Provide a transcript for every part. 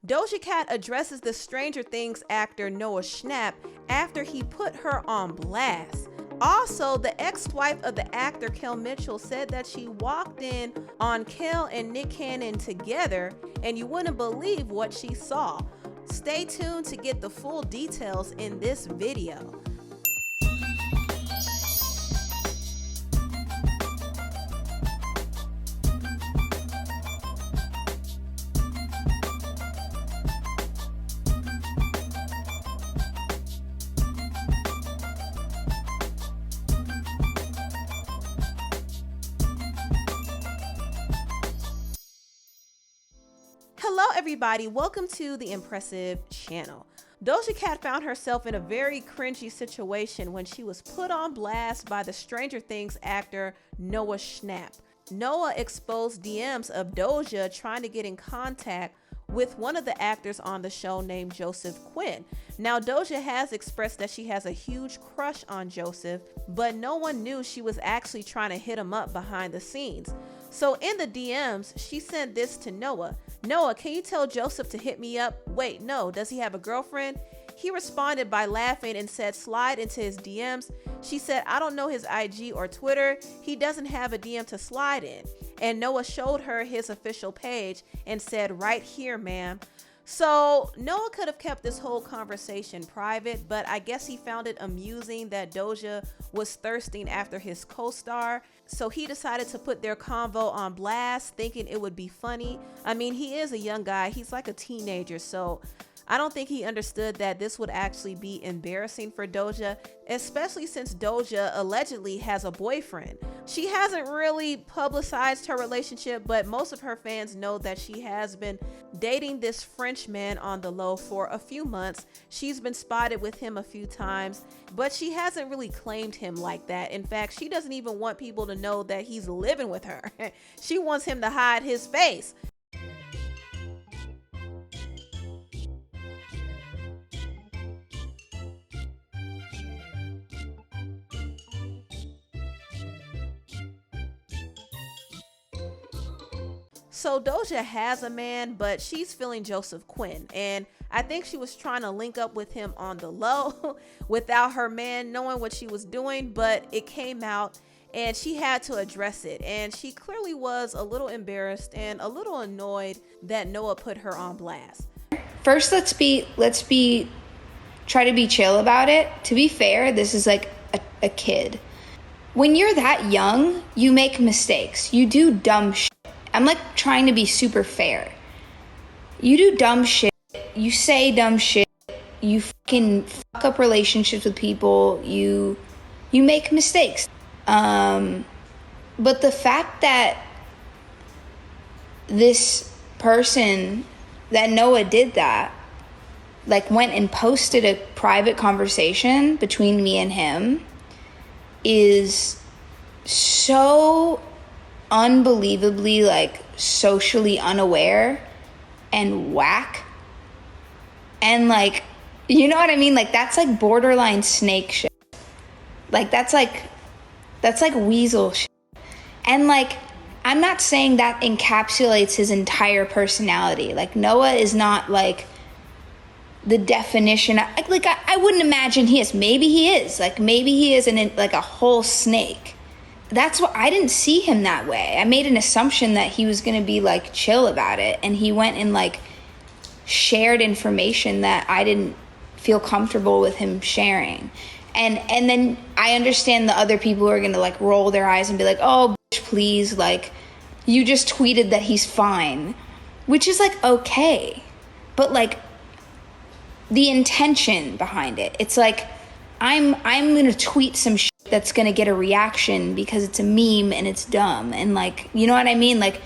Doja Cat addresses the Stranger Things actor Noah Schnapp after he put her on blast. Also, the ex-wife of the actor Kel Mitchell said that she walked in on Kel and Nick Cannon together, and you wouldn't believe what she saw. Stay tuned to get the full details in this video. Hello everybody, welcome to the Empressive channel. Doja Cat found herself in a very cringy situation when she was put on blast by the Stranger Things actor Noah Schnapp. Noah exposed DMs of Doja trying to get in contact with one of the actors on the show named Joseph Quinn. Now, Doja has expressed that she has a huge crush on Joseph, but no one knew she was actually trying to hit him up behind the scenes. So in the DMs, she sent this to Noah. Noah, can you tell Joseph to hit me up? Wait, no, does he have a girlfriend? He responded by laughing and said slide into his DMs. She said, I don't know his IG or Twitter. He doesn't have a DM to slide in. And Noah showed her his official page and said, right here, ma'am. So Noah could have kept this whole conversation private, but I guess he found it amusing that Doja was thirsting after his co-star. So he decided to put their convo on blast, thinking it would be funny. I mean, he is a young guy. He's like a teenager. So I don't think he understood that this would actually be embarrassing for Doja, especially since Doja allegedly has a boyfriend. She hasn't really publicized her relationship, but most of her fans know that she has been dating this French man on the low for a few months. She's been spotted with him a few times, but she hasn't really claimed him like that. In fact, she doesn't even want people to know that he's living with her. She wants him to hide his face. So Doja has a man, but she's feeling Joseph Quinn, and I think she was trying to link up with him on the low without her man knowing what she was doing, but it came out and she had to address it, and she clearly was a little embarrassed and a little annoyed that Noah put her on blast. First, let's try to be chill about it. To be fair, this is like a kid. When you're that young, you make mistakes. You do dumb shit. I'm like trying to be super fair. You do dumb shit. You say dumb shit. You fucking fuck up relationships with people. You make mistakes. But the fact that this person, that Noah did that, like went and posted a private conversation between me and him, is so unbelievably like socially unaware and whack, and like, you know what I mean? Like that's like borderline snake shit. Like that's like weasel shit. And like, I'm not saying that encapsulates his entire personality. Like Noah is not like the definition. Like I wouldn't imagine he is. Maybe he is. Like maybe he is like a whole snake. That's what, I didn't see him that way. I made an assumption that he was going to be like chill about it, and he went and like shared information that I didn't feel comfortable with him sharing. And then I understand the other people who are going to like roll their eyes and be like, oh, bitch, please, like you just tweeted that he's fine, which is like okay, but like the intention behind it, it's like I'm going to tweet some shit that's going to get a reaction because it's a meme and it's dumb. And like, you know what I mean? Like,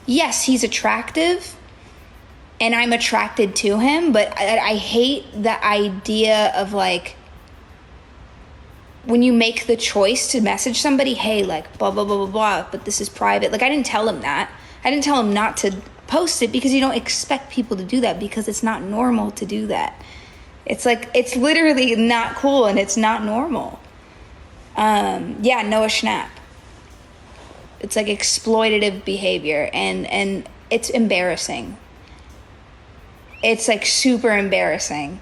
yes, he's attractive and I'm attracted to him, but I hate the idea of like, when you make the choice to message somebody, hey, like blah, blah, blah, blah, blah, but this is private. Like I didn't tell him that. I didn't tell him not to post it because you don't expect people to do that, because it's not normal to do that. It's like, it's literally not cool and it's not normal. Yeah, Noah Schnapp. It's like exploitative behavior, and it's embarrassing. it's like super embarrassing.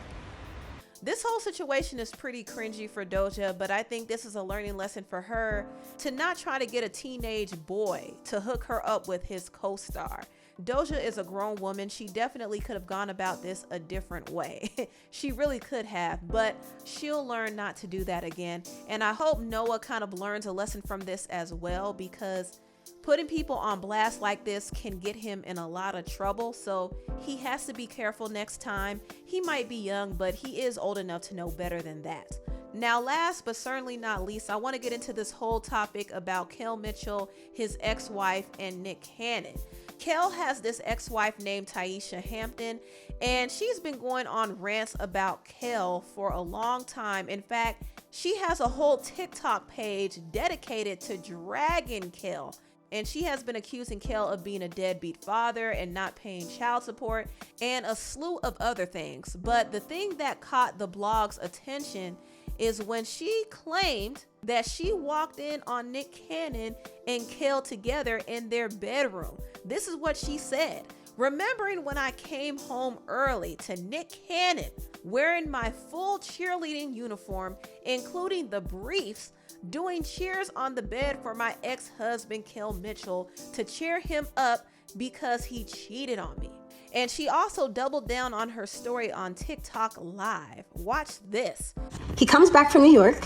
This whole situation is pretty cringy for Doja, but I think this is a learning lesson for her to not try to get a teenage boy to hook her up with his co-star. Doja is a grown woman. She definitely could have gone about this a different way. She really could have, but she'll learn not to do that again. And I hope Noah kind of learns a lesson from this as well, because putting people on blast like this can get him in a lot of trouble. So he has to be careful next time. He might be young, but he is old enough to know better than that. Now, last but certainly not least, I want to get into this whole topic about Kel Mitchell, his ex-wife, and Nick Cannon. Kel has this ex-wife named Taisha Hampton, and she's been going on rants about Kel for a long time. In fact, she has a whole TikTok page dedicated to dragging Kel. And she has been accusing Kel of being a deadbeat father and not paying child support and a slew of other things. But the thing that caught the blog's attention is when she claimed that she walked in on Nick Cannon and Kel together in their bedroom. This is what she said. Remembering when I came home early to Nick Cannon wearing my full cheerleading uniform, including the briefs, doing cheers on the bed for my ex-husband Kel Mitchell to cheer him up because he cheated on me. And she also doubled down on her story on TikTok Live. Watch this. He comes back from New York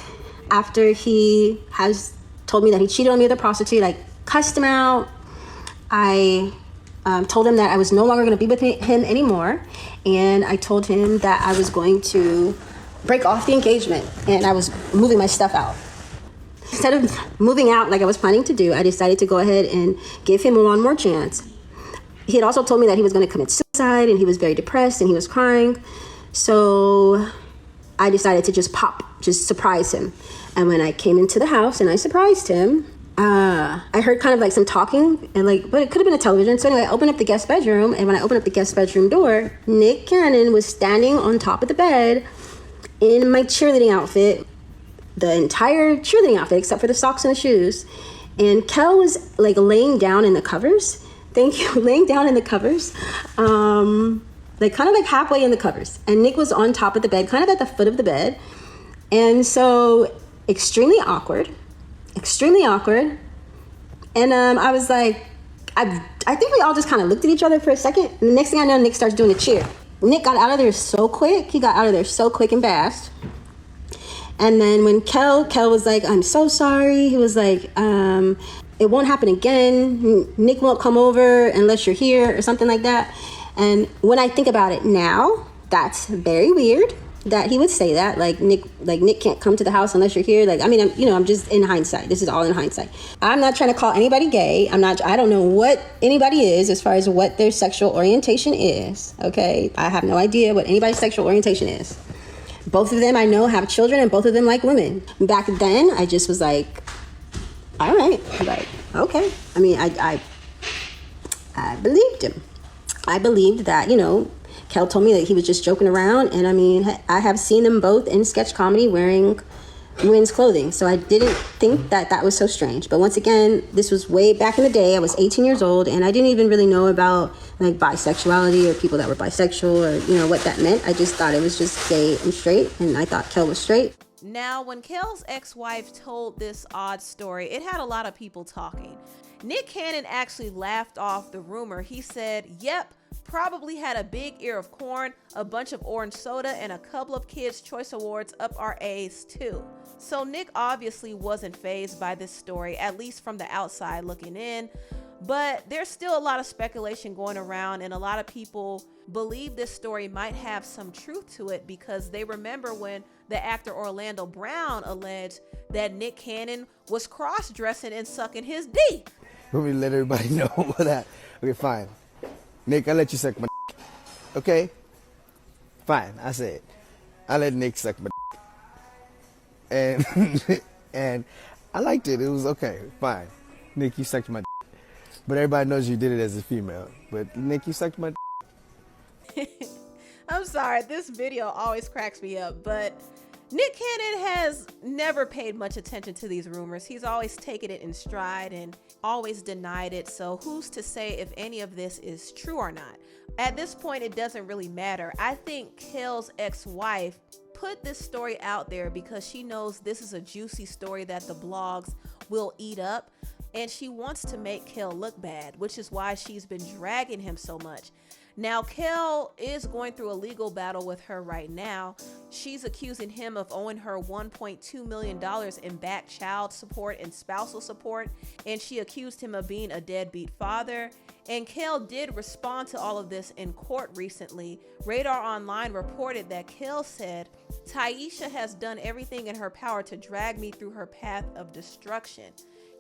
after he has told me that he cheated on me with a prostitute. I cussed him out. I told him that I was no longer going to be with him anymore. And I told him that I was going to break off the engagement and I was moving my stuff out. Instead of moving out like I was planning to do, I decided to go ahead and give him one more chance. He had also told me that he was going to commit suicide and he was very depressed and he was crying. So I decided to just surprise him. And when I came into the house and I surprised him, I heard kind of like some talking and but it could have been a television. So anyway, I opened up the guest bedroom, and when I opened up the guest bedroom door, Nick Cannon was standing on top of the bed in my cheerleading outfit, the entire cheerleading outfit except for the socks and the shoes. And Kel was like laying down in the covers. Thank you. Laying down in the covers. Like kind of like halfway in the covers. And Nick was on top of the bed, kind of at the foot of the bed. And so extremely awkward. And I was like, I think we all just kind of looked at each other for a second. And the next thing I know, Nick starts doing a cheer. Nick got out of there so quick. He got out of there so quick and fast. And then when Kel was like, I'm so sorry. He was like, it won't happen again. Nick won't come over unless you're here or something like that. And when I think about it now, that's very weird that he would say that. Like Nick can't come to the house unless you're here. I'm just in hindsight. This is all in hindsight. I'm not trying to call anybody gay. I don't know what anybody is as far as what their sexual orientation is. Okay. I have no idea what anybody's sexual orientation is. Both of them I know have children and both of them like women. Back then, I just was like, all right, like, okay. I mean, I believed him. I believed that, Kel told me that he was just joking around. And I mean, I have seen them both in sketch comedy wearing women's clothing. So I didn't think that was so strange. But once again, this was way back in the day. I was 18 years old and I didn't even really know about like bisexuality or people that were bisexual or, what that meant. I just thought it was just gay and straight. And I thought Kel was straight. Now, when Kel's ex-wife told this odd story, it had a lot of people talking. Nick Cannon actually laughed off the rumor. He said, yep, probably had a big ear of corn, a bunch of orange soda, and a couple of Kids' Choice Awards up our A's too. So Nick obviously wasn't fazed by this story, at least from the outside looking in. But there's still a lot of speculation going around, and a lot of people believe this story might have some truth to it because they remember when the actor Orlando Brown alleged that Nick Cannon was cross-dressing and sucking his D. Want me to let everybody know that? Okay, fine. Nick, I'll let you suck my d. Okay? Fine, I said. I let Nick suck my d. And I liked it. It was okay. Fine. Nick, you sucked my d. But everybody knows you did it as a female. But Nick, you sucked my d. I'm sorry, this video always cracks me up, but Nick Cannon has never paid much attention to these rumors. He's always taken it in stride, and always denied it, so who's to say if any of this is true or not? At this point, it doesn't really matter. I think Kel's ex-wife put this story out there because she knows this is a juicy story that the blogs will eat up, and she wants to make Kel look bad, which is why she's been dragging him so much. Now, Kel is going through a legal battle with her right now. She's accusing him of owing her $1.2 million in back child support and spousal support, and she accused him of being a deadbeat father. And Kel did respond to all of this in court recently. Radar Online reported that Kel said, "Taisha has done everything in her power to drag me through her path of destruction."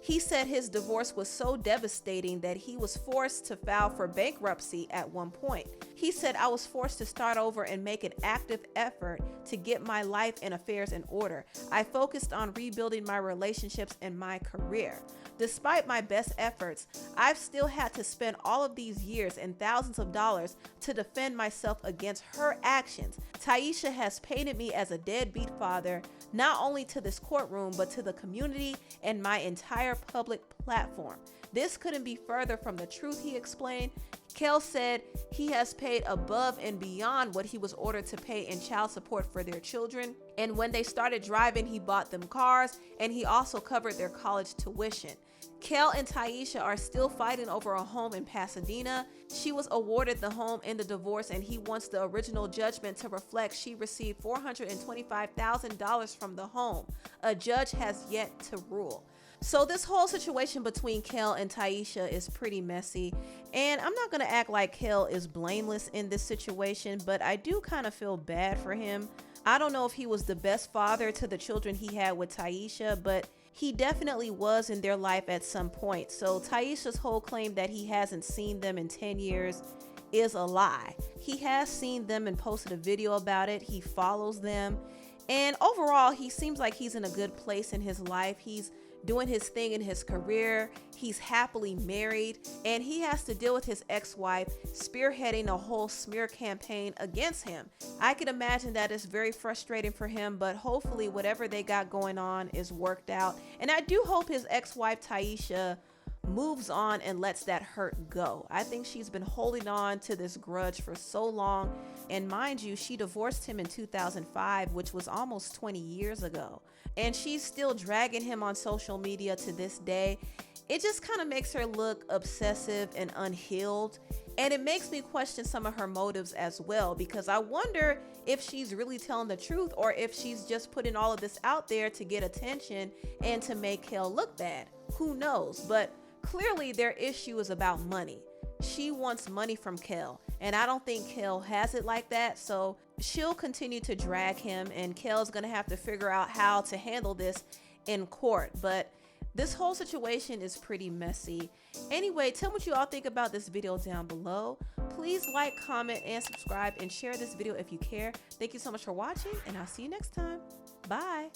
He said his divorce was so devastating that he was forced to file for bankruptcy at one point. He said, "I was forced to start over and make an active effort to get my life and affairs in order. I focused on rebuilding my relationships and my career. Despite my best efforts, I've still had to spend all of these years and thousands of dollars to defend myself against her actions. Taisha has painted me as a deadbeat father, not only to this courtroom, but to the community and my entire public platform. This couldn't be further from the truth," he explained. Kel said he has paid above and beyond what he was ordered to pay in child support for their children. And when they started driving, he bought them cars, and he also covered their college tuition. Kel and Taisha are still fighting over a home in Pasadena. She was awarded the home in the divorce, and he wants the original judgment to reflect she received $425,000 from the home. A judge has yet to rule. So this whole situation between Kel and Taisha is pretty messy, and I'm not going to act like Kel is blameless in this situation, but I do kind of feel bad for him. I don't know if he was the best father to the children he had with Taisha, but he definitely was in their life at some point. So Taisha's whole claim that he hasn't seen them in 10 years is a lie. He has seen them and posted a video about it. He follows them, and overall he seems like he's in a good place in his life. He's doing his thing in his career. He's happily married, and he has to deal with his ex-wife spearheading a whole smear campaign against him. I can imagine that is very frustrating for him, but hopefully whatever they got going on is worked out. And I do hope his ex-wife Taisha moves on and lets that hurt go. I think she's been holding on to this grudge for so long. And mind you, she divorced him in 2005, which was almost 20 years ago. And she's still dragging him on social media to this day. It just kind of makes her look obsessive and unhealed. And it makes me question some of her motives as well, because I wonder if she's really telling the truth or if she's just putting all of this out there to get attention and to make Kel look bad. Who knows? But clearly their issue is about money. She wants money from Kel, and I don't think Kel has it like that, so she'll continue to drag him, and Kel's gonna have to figure out how to handle this in court. But this whole situation is pretty messy. Anyway, tell me what you all think about this video down below. Please like, comment, and subscribe, and share this video if you care. Thank you so much for watching, and I'll see you next time. Bye.